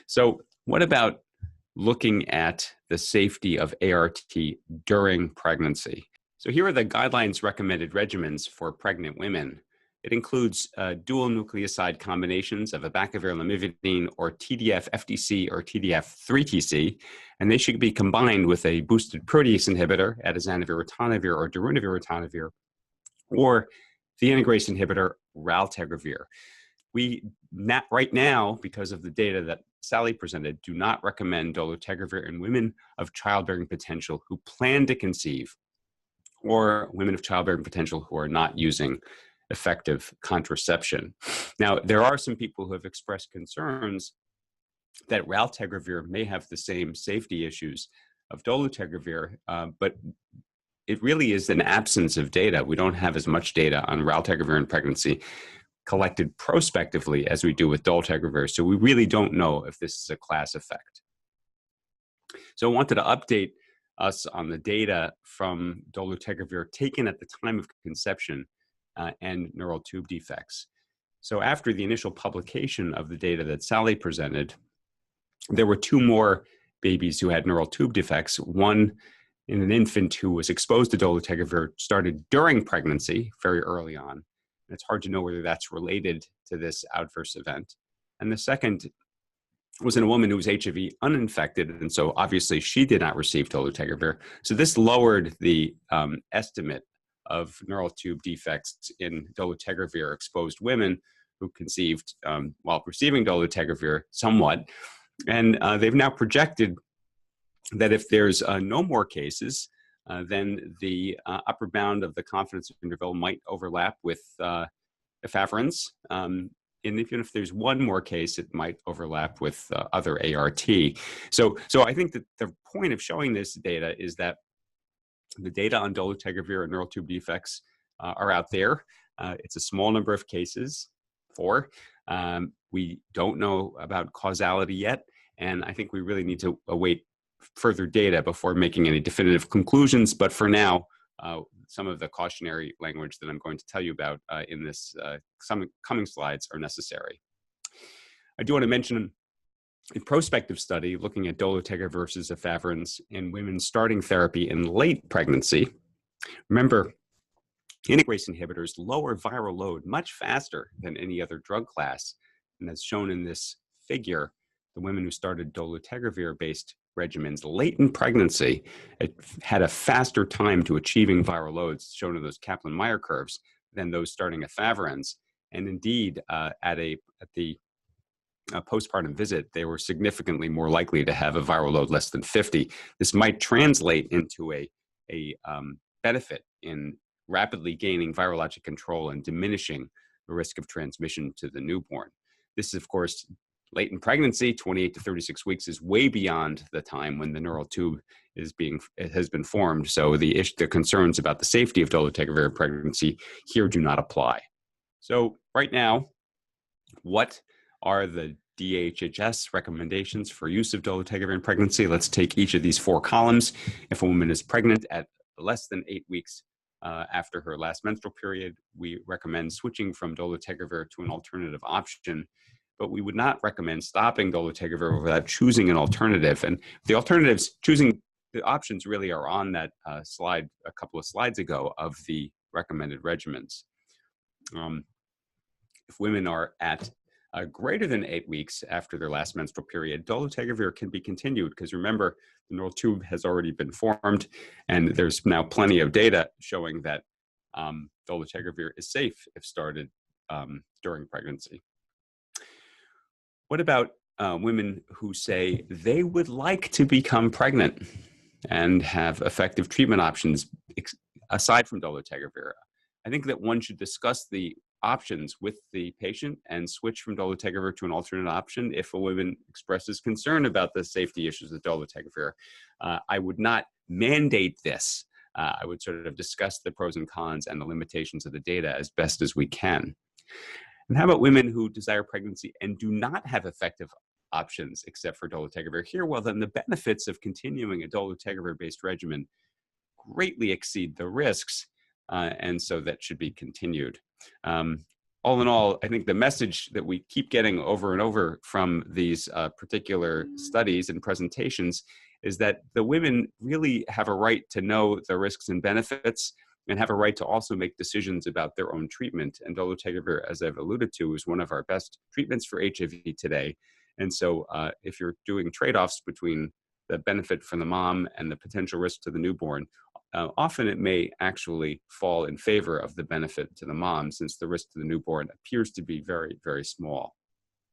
So what about looking at the safety of ART during pregnancy? So here are the guidelines recommended regimens for pregnant women. It includes dual nucleoside combinations of abacavir, lamivudine, or TDF-FTC or TDF-3TC, and they should be combined with a boosted protease inhibitor, atazanavir, ritonavir, or darunavir, ritonavir, or the integrase inhibitor, raltegravir. Right now, because of the data that Sally presented, do not recommend dolutegravir in women of childbearing potential who plan to conceive, or women of childbearing potential who are not using effective contraception. Now, there are some people who have expressed concerns that raltegravir may have the same safety issues of dolutegravir, but it really is an absence of data. We don't have as much data on raltegravir in pregnancy collected prospectively as we do with dolutegravir, so we really don't know if this is a class effect. So I wanted to update us on the data from dolutegravir taken at the time of conception and neural tube defects. So after the initial publication of the data that Sally presented, there were two more babies who had neural tube defects. One in an infant who was exposed to dolutegravir started during pregnancy, very early on. It's hard to know whether that's related to this adverse event. And the second was in a woman who was HIV uninfected, and so obviously she did not receive dolutegravir. So this lowered the estimate of neural tube defects in dolutegravir exposed women who conceived while receiving dolutegravir somewhat. And they've now projected that if there's no more cases, then the upper bound of the confidence interval might overlap with efavirenz. And even if there's one more case, it might overlap with other ART. So I think that the point of showing this data is that the data on dolutegravir and neural tube defects are out there. It's a small number of cases, 4. We don't know about causality yet, and I think we really need to await further data before making any definitive conclusions. But for now, some of the cautionary language that I'm going to tell you about in this some coming slides are necessary. I do want to mention a prospective study looking at dolutegravir versus efavirenz in women starting therapy in late pregnancy. Remember, integrase inhibitors lower viral load much faster than any other drug class. And as shown in this figure, the women who started dolutegravir-based regimens late in pregnancy had a faster time to achieving viral loads, shown in those Kaplan-Meier curves, than those starting efavirenz. And indeed, at the postpartum visit, they were significantly more likely to have a viral load less than 50. This might translate into a benefit in rapidly gaining virologic control and diminishing the risk of transmission to the newborn. This is, of course, late in pregnancy. 28 to 36 weeks is way beyond the time when the neural tube has been formed. So the concerns about the safety of dolutegravir in pregnancy here do not apply. So right now, what are the DHHS recommendations for use of dolutegravir in pregnancy? Let's take each of these 4 columns. If a woman is pregnant at less than 8 weeks after her last menstrual period, we recommend switching from dolutegravir to an alternative option, but we would not recommend stopping dolutegravir without choosing an alternative. And the alternatives, choosing the options really are on that slide a couple of slides ago of the recommended regimens. If women are at greater than 8 weeks after their last menstrual period, dolutegravir can be continued, because remember, the neural tube has already been formed, and there's now plenty of data showing that dolutegravir is safe if started during pregnancy. What about women who say they would like to become pregnant and have effective treatment options aside from dolutegravir? I think that one should discuss the options with the patient and switch from dolutegravir to an alternate option if a woman expresses concern about the safety issues of dolutegravir. I would not mandate this. I would sort of discuss the pros and cons and the limitations of the data as best as we can. And how about women who desire pregnancy and do not have effective options except for dolutegravir? Here, well, then the benefits of continuing a dolutegravir-based regimen greatly exceed the risks, and so that should be continued. all in all, I think the message that we keep getting over and over from these particular studies and presentations is that the women really have a right to know the risks and benefits and have a right to also make decisions about their own treatment. And dolutegravir, as I've alluded to, is one of our best treatments for HIV today. And so if you're doing trade-offs between the benefit for the mom and the potential risk to the newborn, often it may actually fall in favor of the benefit to the mom, since the risk to the newborn appears to be very, very small.